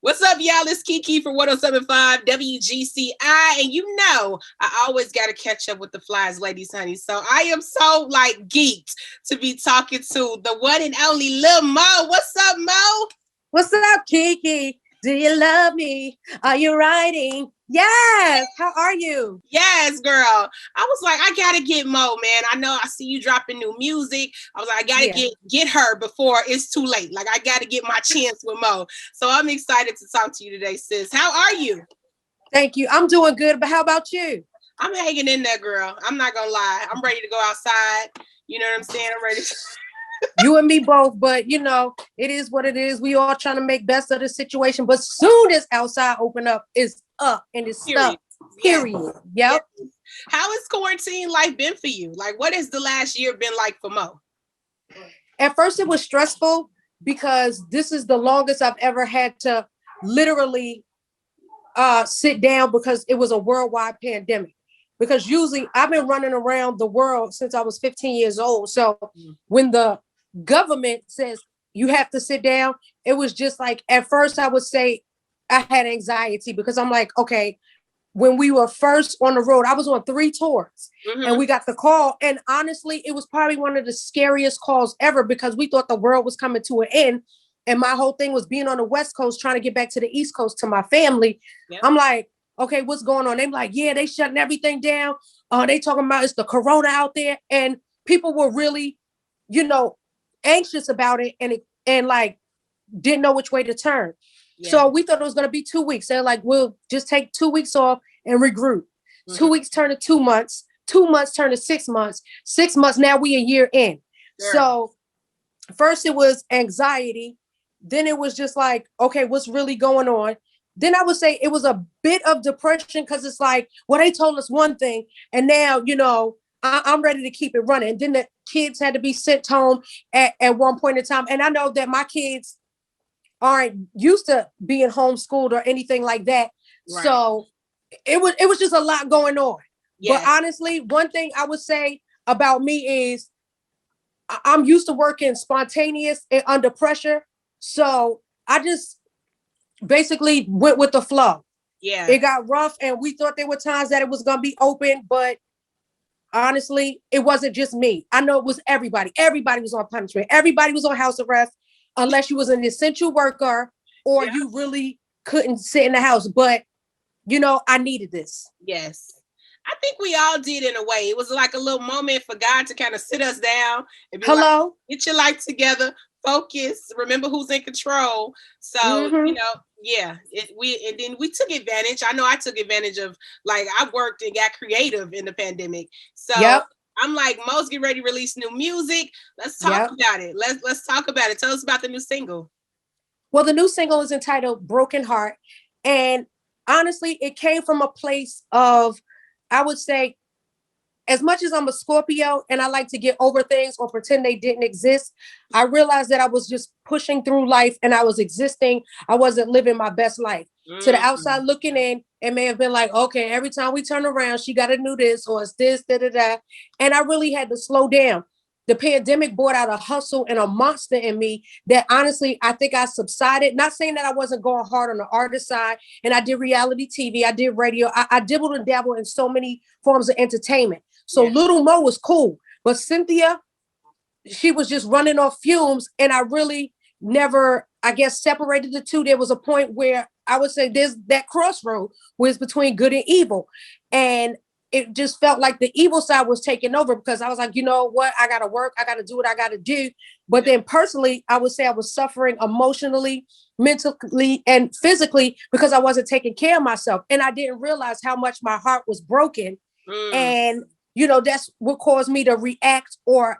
What's up, y'all? It's Keke for 1075 WGCI. And you know, I always got to catch up with the flies, ladies, honey. So I am so geeked to be talking to the one and only Lil Mo. What's up, Mo? What's up, Keke? Do you love me? Are you riding? Yes. How are you? Yes, girl. I was like, I gotta get Mo, man. I know I see you dropping new music. I was like, I gotta get her before it's too late. Like, I gotta get my chance with Mo. So I'm excited to talk to you today, sis. How are you? Thank you. I'm doing good, but how about you? I'm hanging in there, girl. I'm not gonna lie. I'm ready to go outside. You know what I'm saying? I'm ready to You and me both, but it is what it is. We all trying to make best of the situation. But soon as outside open up, it's up and it's period. stuck. Period. Yes. Yep. How has quarantine life been for you? Like, what has the last year been like for Mo? At first, it was stressful because this is the longest I've ever had to literally sit down because it was a worldwide pandemic. Because usually I've been running around the world since I was 15 years old. So when the government says you have to sit down, it was just like, at first I would say I had anxiety because I'm like, okay, when we were first on the road, I was on 3 tours and we got the call. And honestly, it was probably one of the scariest calls ever because we thought the world was coming to an end. And my whole thing was being on the West Coast, trying to get back to the East Coast to my family. Yep. I'm like, okay, what's going on? They're like, yeah, they shutting everything down. They talking about it's the corona out there. And people were really, anxious about it and like didn't know which way to turn. Yeah. So we thought it was going to be 2 weeks. They're like, we'll just take 2 weeks off and regroup. 2 weeks turn to 2 months. 2 months turn to 6 months. 6 months, now we a year in. Sure. So first it was anxiety. Then it was just like, okay, what's really going on? Then I would say it was a bit of depression because it's like, well, they told us one thing and now, I'm ready to keep it running. And then the kids had to be sent home at one point in time. And I know that my kids aren't used to being homeschooled or anything like that. Right. So it was just a lot going on. Yes. But honestly, one thing I would say about me is I'm used to working spontaneous and under pressure. So I just basically went with the flow. Yeah. It got rough and we thought there were times that it was going to be open, but honestly, it wasn't just me. I know it was everybody. Everybody was on punishment. Everybody was on house arrest unless you was an essential worker or you really couldn't sit in the house. But, I needed this. Yes. I think we all did in a way. It was like a little moment for God to kind of sit us down and be like, get your life together, focus, remember who's in control. So, and then we took advantage. I know I took advantage of, like, I worked and got creative in the pandemic. So I'm like, Mo's getting ready to release new music. Let's talk about it. Let's talk about it. Tell us about the new single. Well, the new single is entitled Broken Heart. And honestly, it came from a place of, I would say, as much as I'm a Scorpio and I like to get over things or pretend they didn't exist, I realized that I was just pushing through life and I was existing. I wasn't living my best life. To the outside looking in, it may have been like, okay, every time we turn around, she got to do this or it's this, da, da, da. And I really had to slow down. The pandemic brought out a hustle and a monster in me that honestly, I think I subsided. Not saying that I wasn't going hard on the artist side. And I did reality TV. I did radio. I dibbled and dabbled in so many forms of entertainment. So Little Mo was cool. But Cynthia, she was just running off fumes. And I really never, I guess, separated the two. There was a point where I would say there's that crossroad where it's between good and evil. And it just felt like the evil side was taking over because I was like, you know what? I got to work. I got to do what I got to do. But then personally, I would say I was suffering emotionally, mentally, and physically because I wasn't taking care of myself. And I didn't realize how much my heart was broken. And, that's what caused me to react or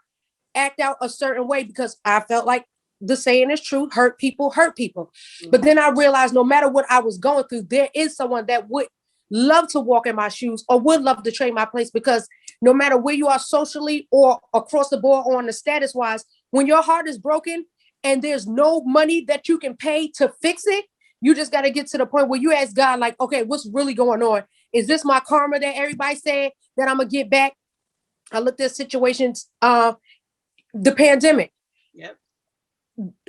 act out a certain way because I felt like the saying is true, hurt people hurt people. But then I realized no matter what I was going through, there is someone that would love to walk in my shoes or would love to trade my place because no matter where you are socially or across the board or on the status wise, when your heart is broken and there's no money that you can pay to fix it, you just got to get to the point where you ask God, like, okay, what's really going on? Is this my karma that everybody said that I'm going to get back? I looked at situations, the pandemic. Yep.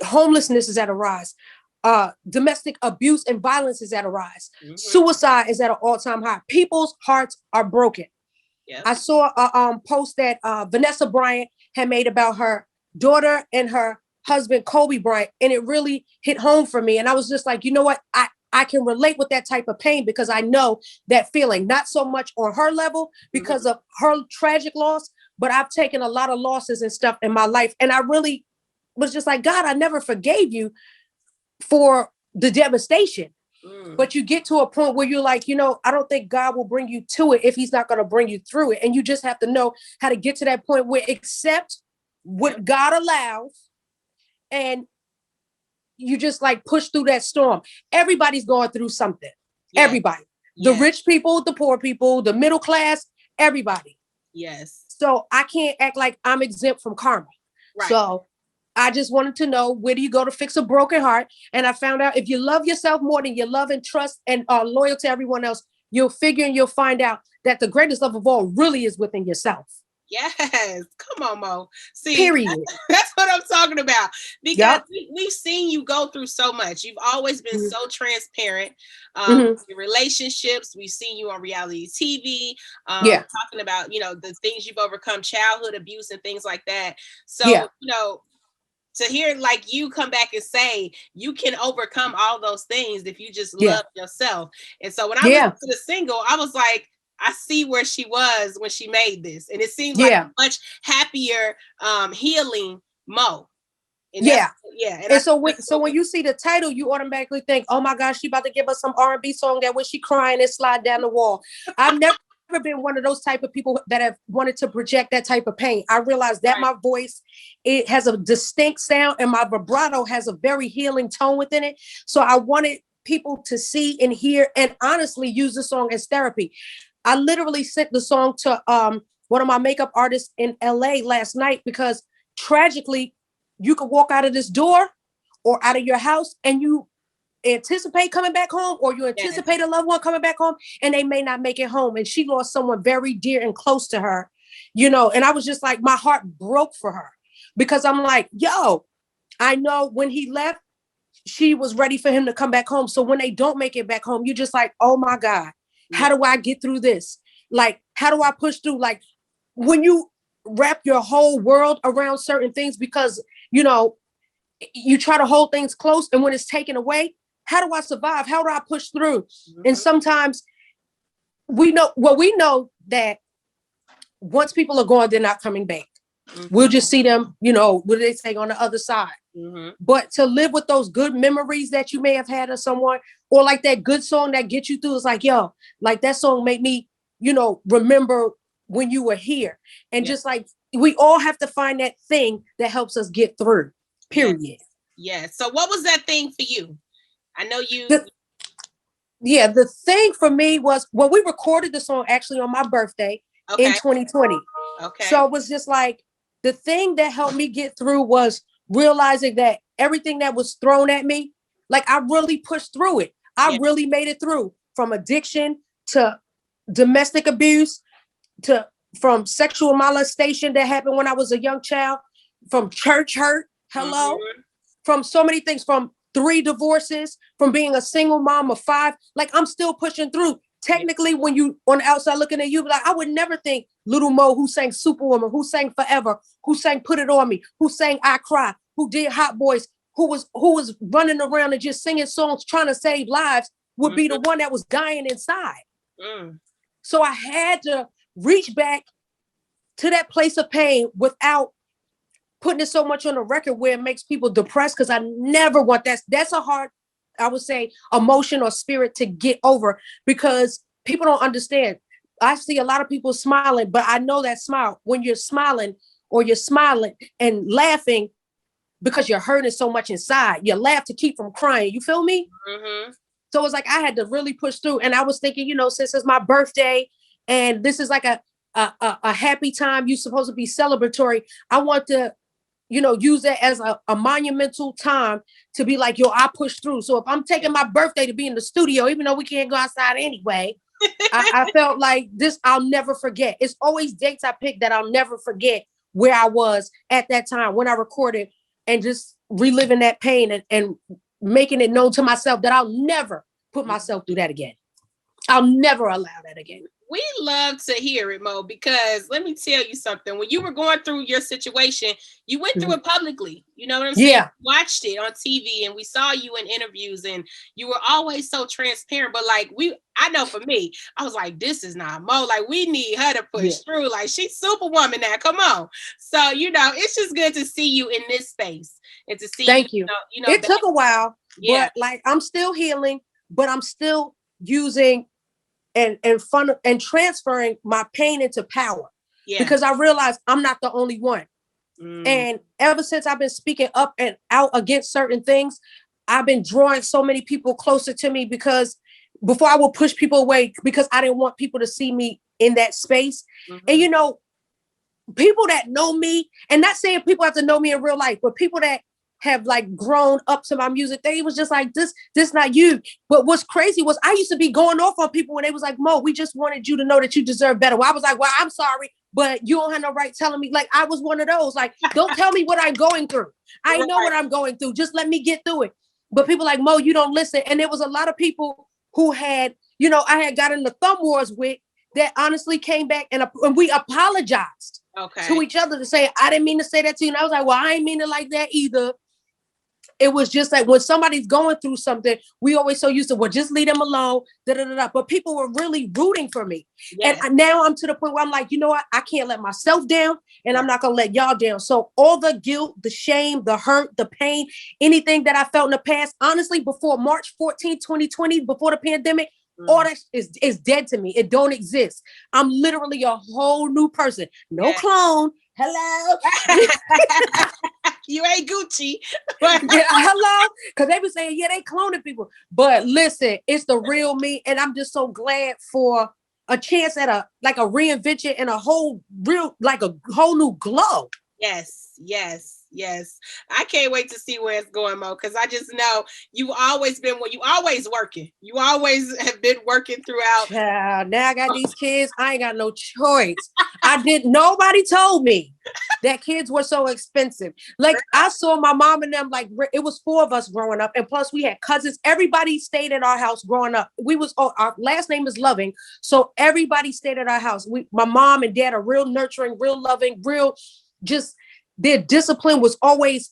Homelessness is at a rise. Domestic abuse and violence is at a rise. Suicide is at an all-time high. People's hearts are broken. Yep. I saw a post that Vanessa Bryant had made about her daughter and her husband, Kobe Bryant, and it really hit home for me. And I was just like, you know what? I can relate with that type of pain because I know that feeling, not so much on her level because of her tragic loss, but I've taken a lot of losses and stuff in my life. And I really was just like, God, I never forgave you for the devastation. But you get to a point where you're like, you know, I don't think God will bring you to it if he's not going to bring you through it. And you just have to know how to get to that point where accept what God allows and you just like push through that storm. Everybody's going through something. Yes. Everybody. Yes. The rich people, the poor people, the middle class, everybody. Yes. So I can't act like I'm exempt from karma. Right. So I just wanted to know, where do you go to fix a broken heart? And I found out if you love yourself more than you love and trust and are loyal to everyone else, you'll figure and you'll find out that the greatest love of all really is within yourself. Yes. Come on, Mo. See, period. That's what I'm talking about. Because we've seen you go through so much. You've always been so transparent. Your relationships, we've seen you on reality TV, talking about, you know, the things you've overcome, childhood abuse and things like that. So, you know, to hear like you come back and say you can overcome all those things if you just love yourself. And so when I listened to the single, I was like, I see where she was when she made this. And it seems like a much happier, healing Mo. And And so when you see the title, you automatically think, oh my gosh, she about to give us some R&B song that when she crying and slide down the wall. I've never been one of those type of people that have wanted to project that type of pain. I realized that my voice, it has a distinct sound and my vibrato has a very healing tone within it. So I wanted people to see and hear and honestly use the song as therapy. I literally sent the song to one of my makeup artists in LA last night because tragically, you could walk out of this door or out of your house and you anticipate coming back home or you anticipate a loved one coming back home and they may not make it home. And she lost someone very dear and close to her, you know, and I was just like, my heart broke for her because I'm like, yo, I know when he left, she was ready for him to come back home. So when they don't make it back home, you're just like, oh my God, how do I get through this? Like, how do I push through? Like when you wrap your whole world around certain things because, you know, you try to hold things close and when it's taken away, how do I survive? How do I push through? And sometimes we know that once people are gone, they're not coming back. We'll just see them, you know, what do they say, on the other side. But to live with those good memories that you may have had of someone, or like that good song that gets you through, it's like, yo, like that song made me, you know, remember when you were here. And just like, we all have to find that thing that helps us get through, period. Yes. So what was that thing for you? I know you. The thing for me was, well, we recorded the song actually on my birthday in 2020. So it was just like, the thing that helped me get through was realizing that everything that was thrown at me, like I really pushed through it. I really made it through, from addiction to domestic abuse to from sexual molestation that happened when I was a young child, from church hurt, from so many things, from 3 divorces, from being a single mom of 5. Like I'm still pushing through. Technically, when you on the outside looking at you, like I would never think Little Mo, who sang Superwoman, who sang Forever, who sang Put It On Me, who sang I Cry, who did Hot Boys, who was running around and just singing songs trying to save lives, would be the one that was dying inside. So I had to reach back to that place of pain without putting it so much on the record where it makes people depressed, because I never want that. That's a hard, I would say, emotion or spirit to get over, because people don't understand. I see a lot of people smiling, but I know that smile, when you're smiling or you're smiling and laughing because you're hurting so much inside, you laugh to keep from crying. You feel me? So it's like I had to really push through. And I was thinking, you know, since it's my birthday and this is like a happy time, you're supposed to be celebratory. I want to, you know, use that as a monumental time to be like, yo, I push through. So if I'm taking my birthday to be in the studio, even though we can't go outside anyway, I felt like this, I'll never forget. It's always dates I pick that I'll never forget where I was at that time when I recorded, and just reliving that pain and making it known to myself that I'll never put myself through that again. I'll never allow that again. We love to hear it, Mo, because let me tell you something. When you were going through your situation, you went through it publicly. You know what I'm saying? Yeah. We watched it on TV and we saw you in interviews and you were always so transparent. But like I know for me, I was like, this is not Mo. Like we need her to push through. Like she's Superwoman now. Come on. So, it's just good to see you in this space and to see Thank you. It took a while, but like I'm still healing, but I'm still using and fun and transferring my pain into power because I realized I'm not the only one. And ever since I've been speaking up and out against certain things, I've been drawing so many people closer to me because before I would push people away because I didn't want people to see me in that space. And people that know me, and not saying people have to know me in real life, but people that have like grown up to my music, they was just like, this not you. But what's crazy was I used to be going off on people when they was like, Mo, we just wanted you to know that you deserve better. Well, I was like, well, I'm sorry, but you don't have no right telling me. Like, I was one of those, like, don't tell me what I'm going through. I know what I'm going through. Just let me get through it. But people like, Mo, you don't listen. And there was a lot of people who had, I had gotten the thumb wars with that honestly came back and we apologized to each other to say, I didn't mean to say that to you. And I was like, well, I ain't mean it like that either. It was just like when somebody's going through something, we always so used to, well, just leave them alone. But people were really rooting for me. Yes. And now I'm to the point where I'm like, you know what? I can't let myself down and I'm not going to let y'all down. So all the guilt, the shame, the hurt, the pain, anything that I felt in the past, honestly, before March 14, 2020, before the pandemic, all that is dead to me. It don't exist. I'm literally a whole new person. No clone. Hello. You ain't Gucci. Hello. Because they be saying, they cloning people. But listen, it's the real me. And I'm just so glad for a chance at a reinvention and a whole new glow. Yes. I can't wait to see where it's going, Mo, because I just know you always working. You always have been working throughout. Yeah, now I got these kids. I ain't got no choice. Nobody told me that kids were so expensive. Like I saw my mom and them, like it was 4 of us growing up. And plus we had cousins. Everybody stayed at our house growing up. Our last name is Loving. So everybody stayed at our house. My mom and dad are real nurturing, real loving, real just their discipline was always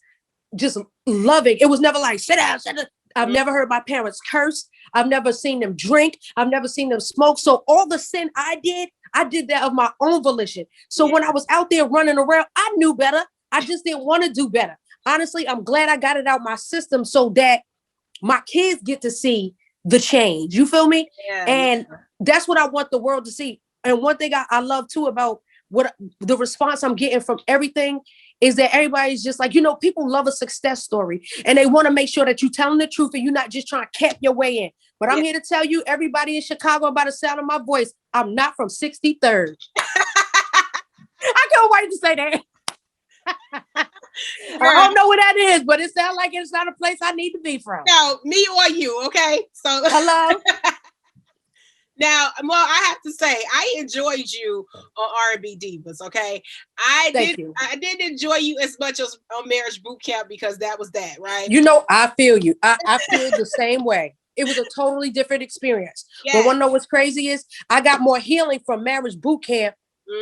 just loving. It was never like, sit down. I've never heard my parents curse. I've never seen them drink. I've never seen them smoke. So all the sin I did that of my own volition. So when I was out there running around, I knew better. I just didn't want to do better. Honestly, I'm glad I got it out my system so that my kids get to see the change. You feel me? Yeah, and that's what I want the world to see. And one thing I love too about what the response I'm getting from everything is that everybody's just like, people love a success story and they want to make sure that you're telling the truth and you're not just trying to cap your way in. But I'm here to tell you, everybody in Chicago, by the sound of my voice, I'm not from 63rd. I can't wait to say that. I don't know what that is, but it sounds like it's not a place I need to be from. No, me or you, okay? So hello. Now, well, I have to say, I enjoyed you on R&B Divas, okay? I didn't enjoy you as much as on Marriage Boot Camp because that was that, right? I feel you. I feel the same way. It was a totally different experience. Yes. But want to know what's crazy is I got more healing from Marriage Boot Camp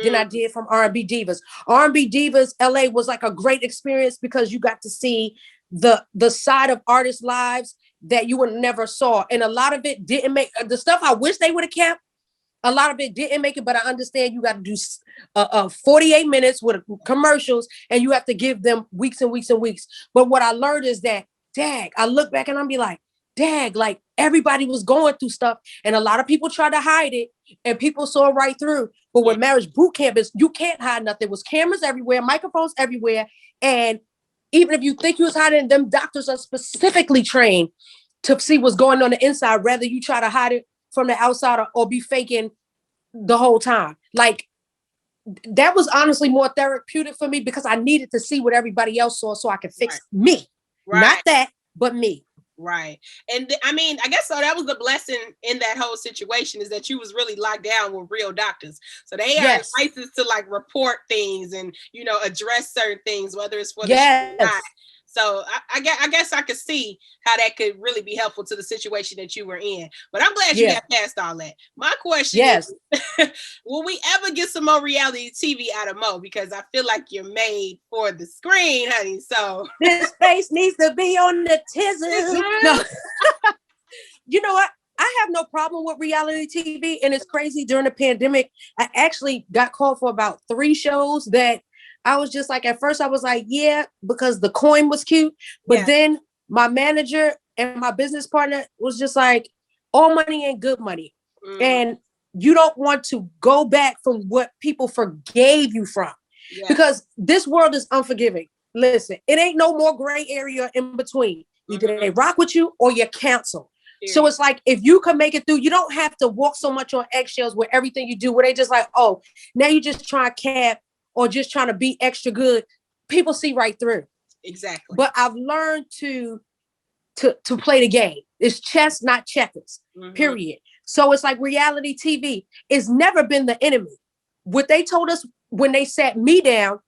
than I did from R&B Divas. R&B Divas LA was like a great experience because you got to see the side of artists' lives that you would never saw. And a lot of it didn't make the stuff I wish they would have kept. A lot of it didn't make it, but I understand you got to do 48 minutes with commercials and you have to give them weeks and weeks and weeks. But what I learned is that, I look back and I'm be like, like everybody was going through stuff and a lot of people tried to hide it and people saw right through. But what Marriage Boot Camp is, you can't hide nothing. There was cameras everywhere, microphones everywhere. And even if you think you was hiding, them doctors are specifically trained to see what's going on the inside, rather you try to hide it from the outside or be faking the whole time. Like that was honestly more therapeutic for me because I needed to see what everybody else saw so I could fix me. Not that, but me. Right. And I mean, I guess so that was the blessing in that whole situation is that you was really locked down with real doctors. So they have license to like report things and, address certain things, whether it's for the or not. So I guess I could see how that could really be helpful to the situation that you were in. But I'm glad you got past all that. My question is, will we ever get some more reality TV out of Mo? Because I feel like you're made for the screen, honey. So this face needs to be on the tizzle. No. You know what? I have no problem with reality TV, and it's crazy. During the pandemic, I actually got called for about 3 shows that I was just like, at first I was like, yeah, because the coin was cute. But then my manager and my business partner was just like, all money ain't good money. And you don't want to go back from what people forgave you from. Because this world is unforgiving. Listen, it ain't no more gray area in between. Either they rock with you or you cancel. So it's like, if you can make it through, you don't have to walk so much on eggshells with everything you do, where they just like, oh, now you just trying to cap or just trying to be extra good. People see right through. Exactly. But I've learned to play the game. It's chess, not checkers, period. So it's like reality TV has never been the enemy. What they told us when they sat me down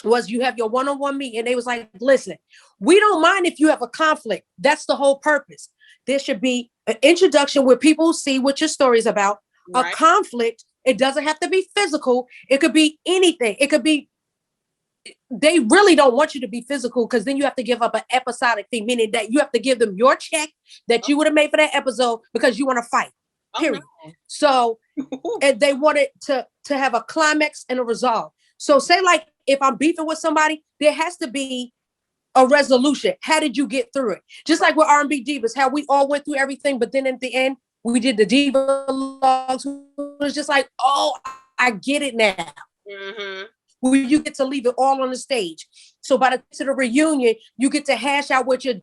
was, you have your one-on-one meeting. And they was like, listen, we don't mind if you have a conflict. That's the whole purpose. There should be an introduction where people see what your story is about. A conflict. It doesn't have to be physical. It could be anything. It could be, they really don't want you to be physical, because then you have to give up an episodic thing, meaning that you have to give them your check that you would have made for that episode because you want to fight. Period. So, and they wanted to have a climax and a resolve. So say like, if I'm beefing with somebody, there has to be a resolution. How did you get through it? Just like with R&B Divas, how we all went through everything, but then at the end, we did the diva logs. It was just like, oh, I get it now. Where you get to leave it all on the stage. So by the end of the reunion, you get to hash out what your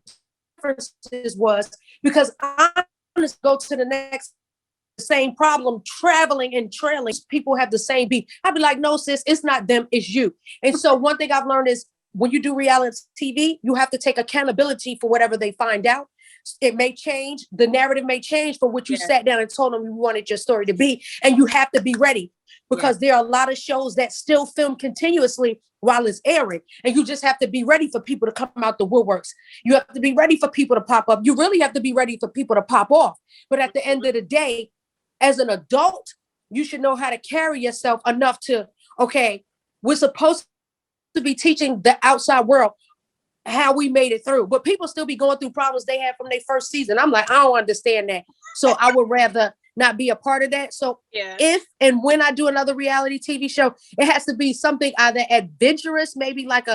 differences was, because I'm going to go to the next same problem, traveling and trailing. People have the same beef. I'd be like, no, sis, it's not them, it's you. And so one thing I've learned is, when you do reality TV, you have to take accountability for whatever they find out. It may change. The narrative may change from what you sat down and told them you wanted your story to be. And you have to be ready, because there are a lot of shows that still film continuously while it's airing. And you just have to be ready for people to come out the woodworks. You have to be ready for people to pop up. You really have to be ready for people to pop off. But at the end of the day, as an adult, you should know how to carry yourself enough to, okay, we're supposed to be teaching the outside world how we made it through, but people still be going through problems they had from their first season. I'm like, I don't understand that. So I would rather not be a part of that. So if and when I do another reality TV show, it has to be something either adventurous, maybe like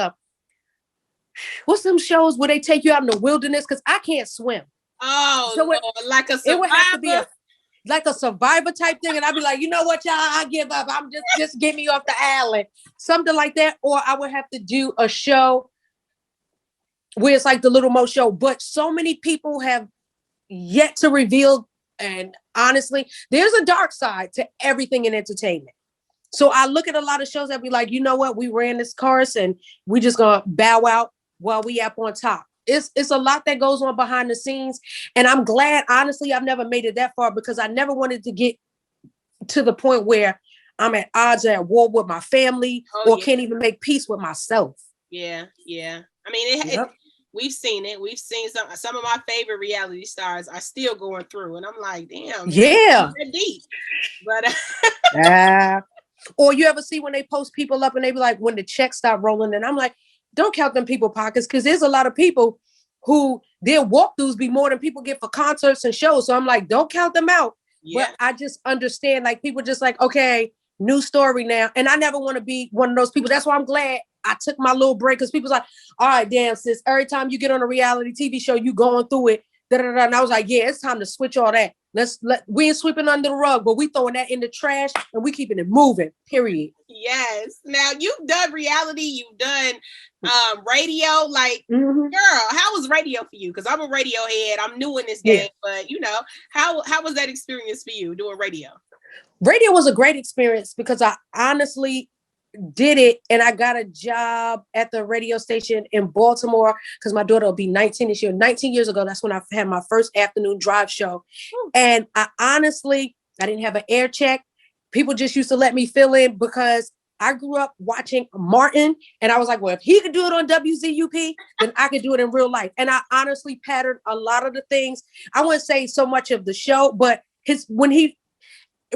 what's some shows where they take you out in the wilderness? Because I can't swim. Oh, so like a survivor? It would have to be like a survivor type thing. And I'd be like, you know what, y'all, I give up. I'm just get me off the island. Something like that. Or I would have to do a show where it's like the Little Mo show. But so many people have yet to reveal. And honestly, there's a dark side to everything in entertainment. So I look at a lot of shows that be like, you know what, we ran this course and we just gonna bow out while we up on top. It's a lot that goes on behind the scenes. And I'm glad, honestly, I've never made it that far, because I never wanted to get to the point where I'm at odds or at war with my family can't even make peace with myself. Yeah. I mean, we've seen it. We've seen some of my favorite reality stars are still going through. And I'm like, damn. Yeah. They're deep. But or you ever see when they post people up and they be like, when the checks start rolling, and I'm like, don't count them people pockets, because there's a lot of people who their walkthroughs be more than people get for concerts and shows. So I'm like, don't count them out. But I just understand, like, people just like, okay, new story now. And I never want to be one of those people. That's why I'm glad I took my little break, because people's like, all right, damn, sis, every time you get on a reality TV show, you going through it. And I was like, yeah, it's time to switch all that. We ain't sweeping under the rug, but we throwing that in the trash and we keeping it moving, period. Yes. Now you've done reality, you've done radio, like, girl, how was radio for you? Because I'm a radio head. I'm new in this game, but you know, how was that experience for you doing radio? Radio was a great experience, because I honestly did it, and I got a job at the radio station in Baltimore, because my daughter will be 19 this year. 19 years ago, that's when I had my first afternoon drive show. And I didn't have an air check. People just used to let me fill in, because I grew up watching Martin, and I was like, well, if he could do it on WZUP, then I could do it in real life. And I honestly patterned a lot of the things. I wouldn't say so much of the show, but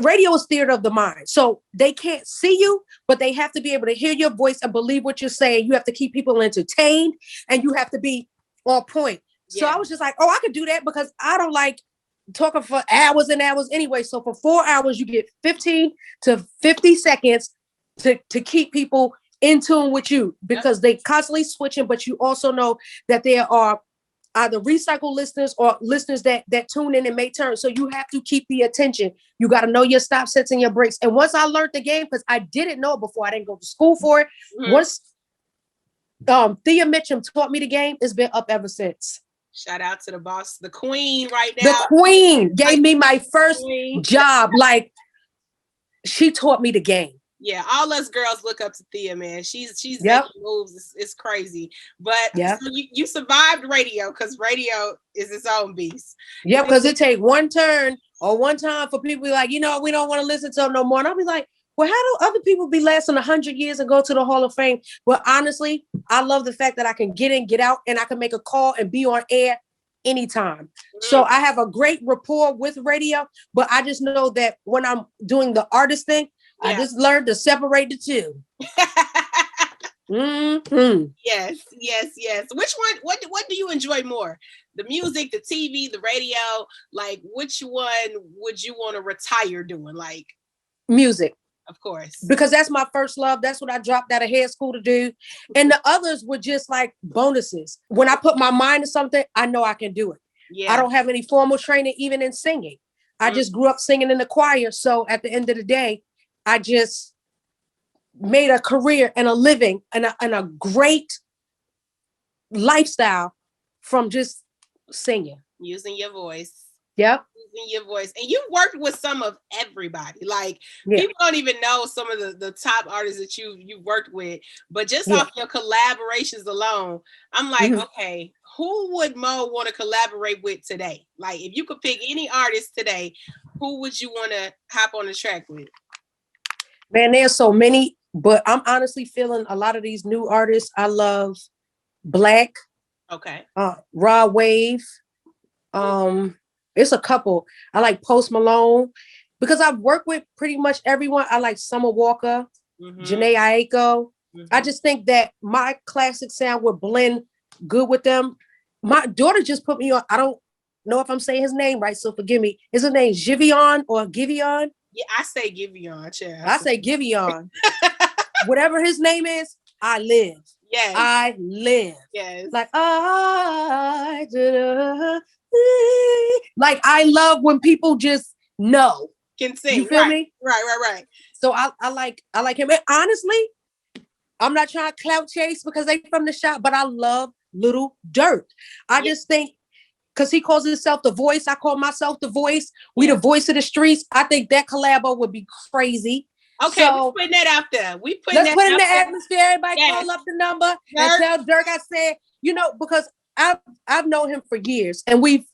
radio is theater of the mind. So they can't see you, but they have to be able to hear your voice and believe what you're saying. You have to keep people entertained, and you have to be on point. So I was just like, oh, I could do that because I don't like talking for hours and hours anyway. So for 4 hours, you get 15 to 50 seconds to keep people in tune with you, because they constantly switching, but you also know that there are either recycle listeners or listeners that tune in and may turn. So you have to keep the attention. You got to know your stop sets and your breaks. And once I learned the game, because I didn't know it before, I didn't go to school for it. Once Thea Mitchum taught me the game, it's been up ever since. Shout out to the boss, the queen right now. The queen gave me my first job. Like, she taught me the game. Yeah, all us girls look up to Thea, man. She's making moves. It's crazy. But so you survived radio, because radio is its own beast. Yeah, because it take one turn or one time for people to be like, we don't want to listen to them no more. And I'll be like, well, how do other people be lasting 100 years and go to the Hall of Fame? Well, honestly, I love the fact that I can get in, get out, and I can make a call and be on air anytime. So I have a great rapport with radio, but I just know that when I'm doing the artist thing, I just learned to separate the two. Yes. Which one? What do you enjoy more? The music, the TV, the radio? Like, which one would you want to retire doing? Like, music. Of course. Because that's my first love. That's what I dropped out of hair school to do. And the others were just like bonuses. When I put my mind to something, I know I can do it. Yeah. I don't have any formal training, even in singing. I just grew up singing in the choir. So at the end of the day, I just made a career and a living and a great lifestyle from just singing. Using your voice. Yep. Using your voice. And you worked with some of everybody. Like, people don't even know some of the top artists that you worked with. But just off your collaborations alone, I'm like, okay, who would Mo want to collaborate with today? Like, if you could pick any artist today, who would you want to hop on the track with? Man, there's so many, but I'm honestly feeling a lot of these new artists. I love Black. Okay. Raw Wave. It's a couple. I like Post Malone, because I've worked with pretty much everyone. I like Summer Walker, Janae Aiko. I just think that my classic sound would blend good with them. My daughter just put me on. I don't know if I'm saying his name right, so forgive me. Is his name Giveon or Giveon? Yeah, I say Giveon, child. I say Giveon. Whatever his name is, I live. Yes. I live. Yes. Like, like, I love when people just know. Can sing. You feel me? Right. So I like him. And honestly, I'm not trying to clout chase because they from the shop, but I love Little Dirt. I just think, because he calls himself the voice, I call myself the voice. We the voice of the streets. I think that collabo would be crazy. Okay, so, we're putting that out there. Let's put in the atmosphere. Everybody call up the number and tell Dirk I said, because I've known him for years, and we've,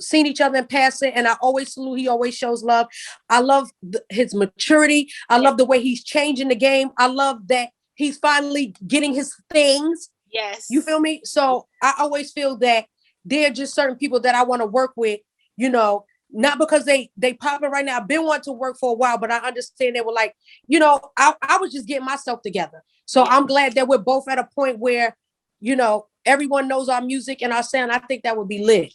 seen each other in passing, and I always salute. He always shows love. I love his maturity. I love the way he's changing the game. I love that he's finally getting his things. Yes. You feel me? So I always feel that there are just certain people that I want to work with, not because they popping right now. I've been wanting to work for a while, but I understand they were like, I was just getting myself together. So I'm glad that we're both at a point where, everyone knows our music and our sound. I think that would be lit.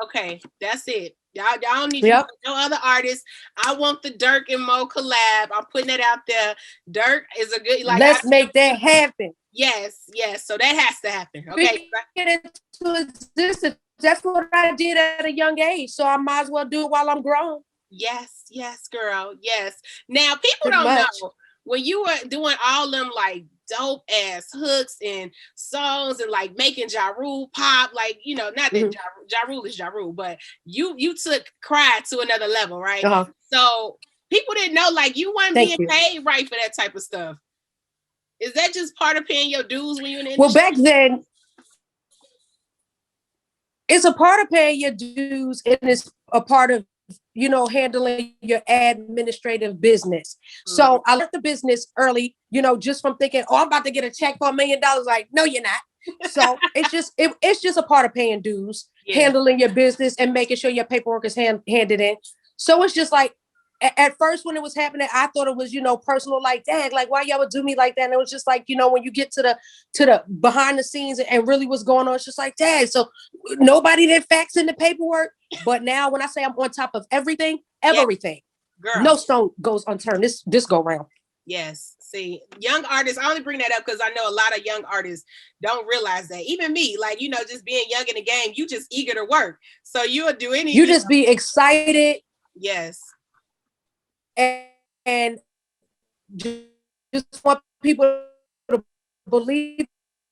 Okay, that's it. Y'all don't need no other artists. I want the Dirk and Mo collab. I'm putting it out there. Dirk is a good, let's make that happen. Yes. So that has to happen. Okay. Get into existence. That's what I did at a young age. So I might as well do it while I'm grown. Yes, girl. Yes. Now, people don't know, when you were doing all them like dope ass hooks and songs and like making Ja Rule pop, like, not that Ja Rule is Ja Rule, but you took Cry to another level, right? So people didn't know, like, you weren't being paid right for that type of stuff. Is that just part of paying your dues when you're in the industry? Well, back then, it's a part of paying your dues, and it's a part of handling your administrative business. So I learned the business early, just from thinking, oh, I'm about to get a check for $1 million. Like, no, you're not. So it's just a part of paying dues, handling your business and making sure your paperwork is handed in. So it's just like, at first when it was happening, I thought it was, personal, like, dang, like, why y'all would do me like that? And it was just like, when you get to the behind the scenes and really what's going on, it's just like, dang, so nobody did fax in the paperwork. But now when I say I'm on top of everything, Girl. No stone goes unturned this go round. Yes. See, young artists, I only bring that up because I know a lot of young artists don't realize that. Even me, like, just being young in the game, you just eager to work. So you'll do anything. You just be excited. Yes. And just want people to believe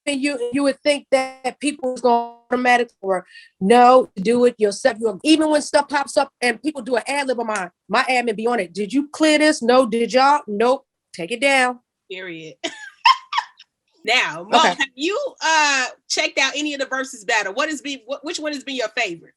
in you. You would think that people is going to automatically, or no, do it yourself. Even when stuff pops up and people do an ad lib of mine, my admin be on it. Did you clear this? No. Did y'all? Nope. Take it down. Period. Now, Mo, have you checked out any of the Verzuz battle? Which one has been your favorite?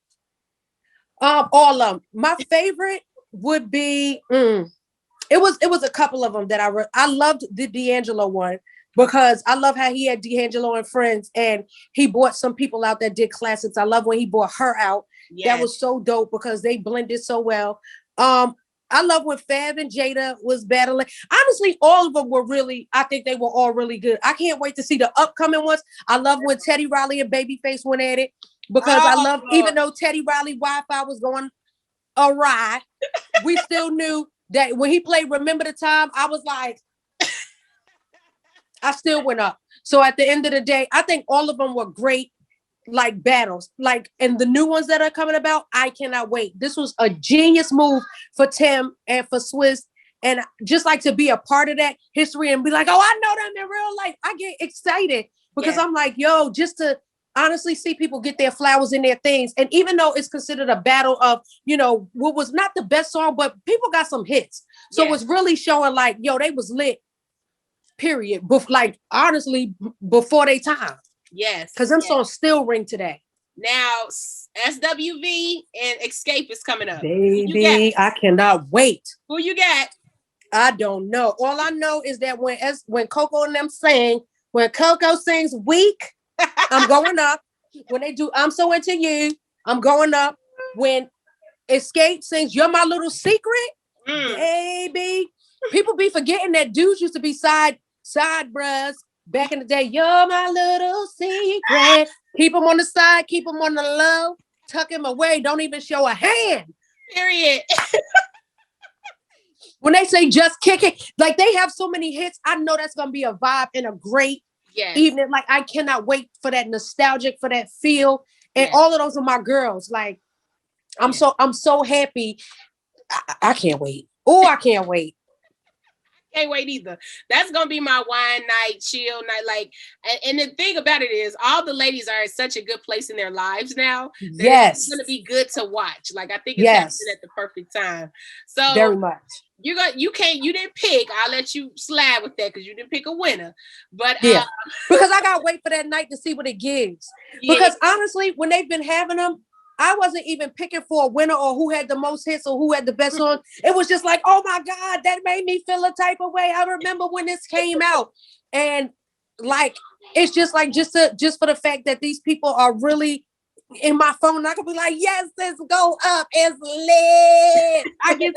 All of them. My favorite would be it was a couple of them that I loved the D'Angelo one, because I love how he had D'Angelo and friends, and he brought some people out that did classics. I love when he brought her out. Yes. That was so dope because they blended so well. I love when Fab and Jada was battling. Honestly, all of them were I think they were all really good. I can't wait to see the upcoming ones. I love when Teddy Riley and Babyface went at it, because I love, even though Teddy Riley Wi-Fi was going awry, we still knew that when he played Remember the Time, I was like, I still went up. So at the end of the day, I think all of them were great, like, battles. Like, and the new ones that are coming about, I cannot wait. This was a genius move for Tim and for Swizz. And just like to be a part of that history and be like, oh, I know them in real life. I get excited because I'm like, yo, just to honestly see people get their flowers in their things. And even though it's considered a battle of, what was not the best song, but people got some hits. So it's really showing like, yo, they was lit, period. Like, honestly, before they time. Yes. Because them songs still ring today. Now, SWV and Escape is coming up. Baby, I cannot wait. Who you got? I don't know. All I know is that when Coco and them sing, when Coco sings Weak, I'm going up. When they do I'm So Into You, I'm going up. When Escape sings You're My Little Secret, baby, people be forgetting that dudes used to be side bros back in the day. You're my little secret. Keep them on the side, keep them on the low, tuck him away, don't even show a hand. Period. When they say Just Kick It, like, they have so many hits. I know that's gonna be a vibe and a great evening. Like, I cannot wait for that nostalgic, for that feel. And all of those are my girls. Like, I'm so happy. I can't wait. Oh, I can't wait. Can't wait either. That's gonna be my wine night, chill night. Like, and the thing about it is, all the ladies are in such a good place in their lives now. It's gonna be good to watch. Like, I think it's happening at the perfect time. So very much. You didn't pick. I'll let you slide with that because you didn't pick a winner. But because I gotta wait for that night to see what it gives. Because honestly, when they've been having them, I wasn't even picking for a winner or who had the most hits or who had the best song. It was just like, oh my God, that made me feel a type of way. I remember when this came out. And like, it's just like, just for the fact that these people are really in my phone, I could be like, yes, let's go up. It's lit. I get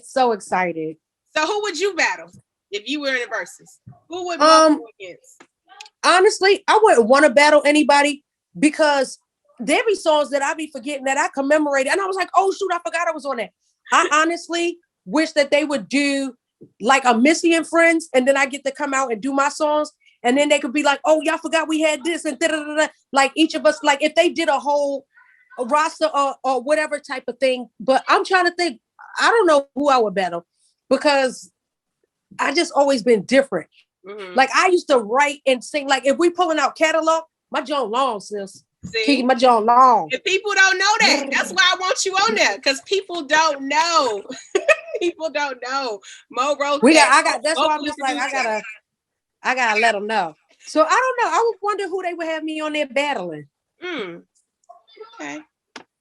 so excited. So who would you battle if you were in the Verzuz? Who would go against? Honestly, I wouldn't want to battle anybody because there be songs that I be forgetting that I commemorated. And I was like, oh, shoot, I forgot I was on that. I honestly wish that they would do like a Missy and Friends, and then I get to come out and do my songs. And then they could be like, oh, y'all forgot we had this and da-da-da-da. Like, each of us, like, if they did a whole roster or whatever type of thing. But I'm trying to think, I don't know who I would battle because I just always been different. Mm-hmm. Like, I used to write and sing. Like, if we pulling out catalog, my John long, sis. See? My John long. If people don't know that, that's why I want you on there, because people don't know. People don't know. Mo wrote that. That's why I'm just like, I gotta let them know. So I don't know. I would wonder who they would have me on there battling. Okay.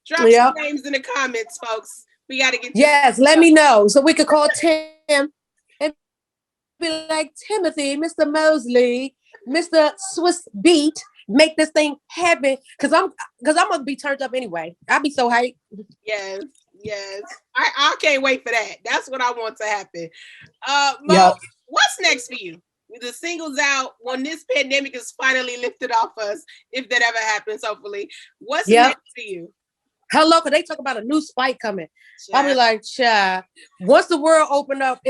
Drop some names in the comments, folks. We got to get Yes, let me know so we could call Tim and be like, Timothy, Mr. Mosley, Mr. Swiss Beat, make this thing happen. Cause I'm gonna be turned up anyway. I'll be so hyped. Yes. I can't wait for that. That's what I want to happen. Mo, what's next for you? With the singles out, when this pandemic is finally lifted off us, if that ever happens, hopefully. What's next for you? Hello, because they talk about a new spike coming. I'll be like, child, once the world open up,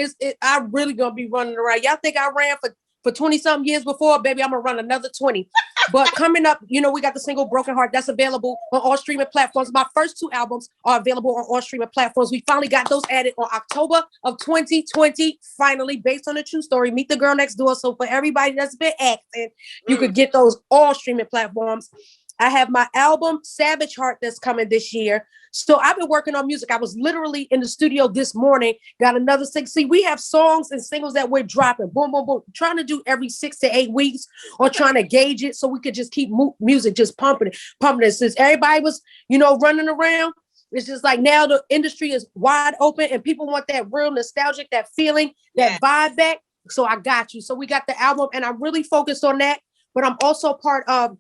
I'm really going to be running around. Y'all think I ran for 20-something years before? Baby, I'm going to run another 20. But coming up, we got the single Broken Heart that's available on all streaming platforms. My first 2 albums are available on all streaming platforms. We finally got those added on October of 2020, finally, based on a true story. Meet the Girl Next Door. So for everybody that's been acting, you could get those all streaming platforms. I have my album Savage Heart that's coming this year. So I've been working on music. I was literally in the studio this morning, got another 6. See, we have songs and singles that we're dropping. Boom, boom, boom. Trying to do every 6 to 8 weeks or trying to gauge it so we could just keep music just pumping it. Since everybody was, running around, it's just like now the industry is wide open and people want that real nostalgic, that feeling, that vibe back. So I got you. So we got the album and I'm really focused on that. But I'm also part of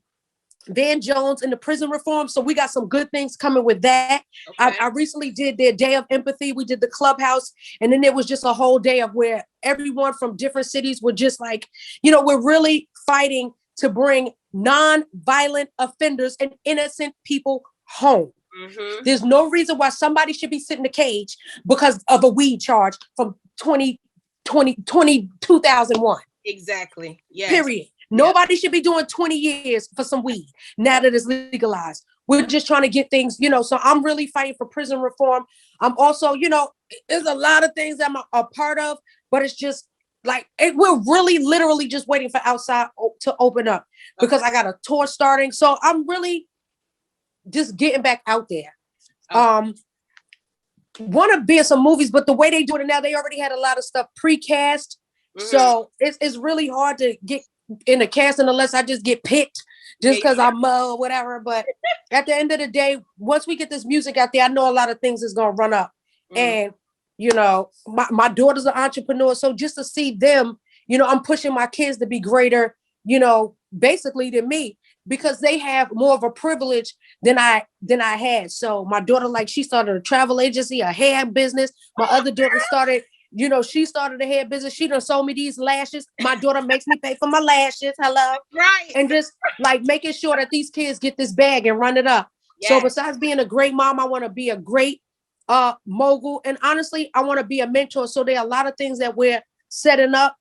Van Jones and the prison reform. So we got some good things coming with that. Okay. I recently did their Day of Empathy. We did the Clubhouse. And then there was just a whole day of where everyone from different cities were just like, we're really fighting to bring non-violent offenders and innocent people home. Mm-hmm. There's no reason why somebody should be sitting in a cage because of a weed charge from 2001. Exactly. Yeah. Period. Nobody should be doing 20 years for some weed now that it's legalized. We're just trying to get things, so I'm really fighting for prison reform. I'm also, there's a lot of things that I'm a part of, but it's just like, we're really literally just waiting for outside to open up because I got a tour starting. So I'm really just getting back out there. Want to be in some movies, but the way they do it now, they already had a lot of stuff precast. Mm-hmm. So it's really hard to get in the casting unless I just get picked just because I'm or whatever. But at the end of the day, once we get this music out there, I know a lot of things is going to run up. And, my daughter's an entrepreneur. So just to see them, I'm pushing my kids to be greater, basically than me because they have more of a privilege than I had. So my daughter, she started a travel agency, a hair business. My other daughter started she started a hair business. She done sold me these lashes. My daughter makes me pay for my lashes. Hello. Right. And just making sure that these kids get this bag and run it up. Yes. So besides being a great mom, I want to be a great mogul. And honestly, I want to be a mentor. So there are a lot of things that we're setting up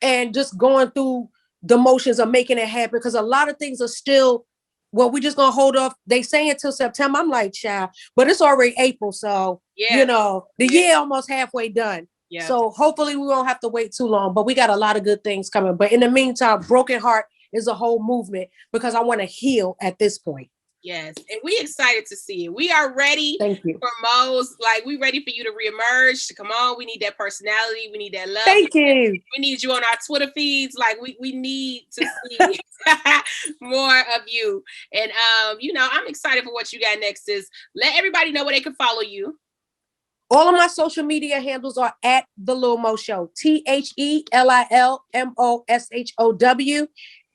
and just going through the motions of making it happen. Because a lot of things are still, we're just going to hold off. They say until September. I'm like, child, but it's already April. So, the year almost halfway done. Yeah. So hopefully we won't have to wait too long, but we got a lot of good things coming. But in the meantime, Broken Heart is a whole movement because I want to heal at this point. Yes. And we excited to see it. We are ready Thank you. for Mo's. We ready for you to reemerge. Come on. We need that personality. We need that love. Thank you. We need you on our Twitter feeds. We need to see more of you. And, I'm excited for what you got next. Let everybody know where they can follow you. All of my social media handles are at The Lil Mo Show. TheLilMoshow.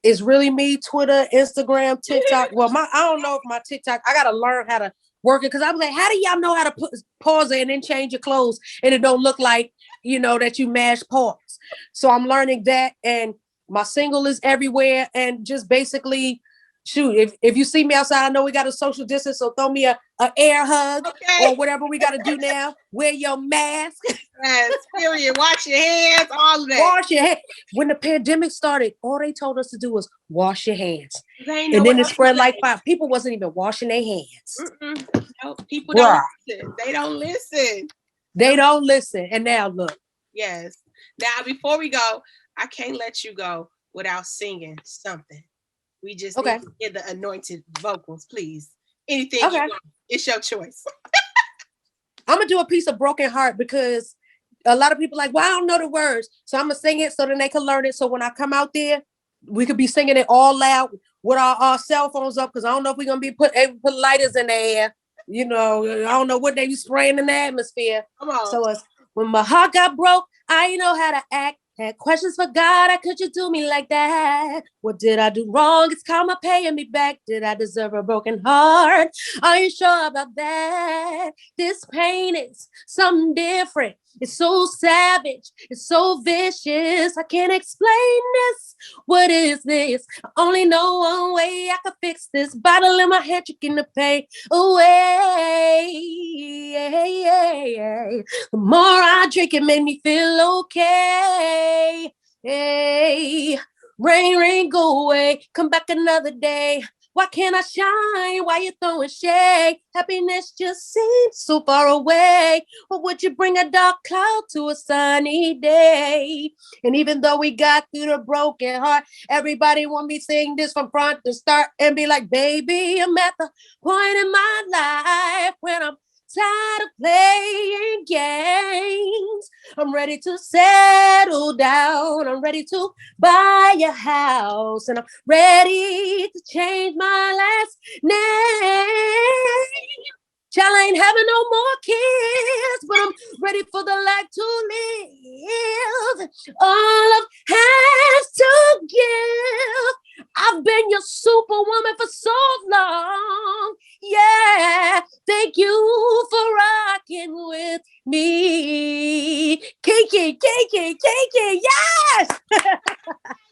It's really me, Twitter, Instagram, TikTok. Well, I don't know if my TikTok, I got to learn how to work it. Cause I was like, how do y'all know how to pause it and then change your clothes? And it don't look like, that you mash pause. So I'm learning that. And my single is everywhere. And just basically, shoot, if you see me outside, I know we got a social distance. So throw me a air hug or whatever we got to do now. Wear your mask. Yes, period. Wash your hands, all of that. Wash your hands. When the pandemic started, all they told us to do was wash your hands. And then it spread like fire. People wasn't even washing their hands. No, people don't listen. They don't listen. They don't listen. And now look. Yes. Now, before we go, I can't let you go without singing something. We just need to hear the anointed vocals, please. Anything you want. It's your choice. I'm going to do a piece of Broken Heart because a lot of people I don't know the words. So I'm going to sing it so then they can learn it. So when I come out there, we could be singing it all loud. with our cell phones up, because I don't know if we're gonna be able to put lighters in the air. You know, I don't know what they be spraying in the atmosphere. Come on. So it's when my heart got broke, I ain't know how to act. Had questions for God, how could you do me like that? What did I do wrong? It's karma paying me back. Did I deserve a broken heart? Are you sure about that? This pain is something different. It's so savage. It's so vicious. I can't explain this. What is this? I only know one way I can fix this. Bottle in my head, drinking the pain away. The more I drink, it made me feel okay. Hey, rain, rain, go away. Come back another day. Why can't I shine? Why you throwing shade? Happiness just seems so far away. Or would you bring a dark cloud to a sunny day? And even though we got through the broken heart, everybody want me sing this from front to start and be like, baby, I'm at the point in my life when I'm tired of playing games. I'm ready to settle down. I'm ready to buy a house. And I'm ready to change my last name. Child, I ain't having no more kids, but I'm ready for the life to live. All I've has to give. I've been your superwoman for so long. Yeah, thank you for rocking with me. Keke, Keke, Keke,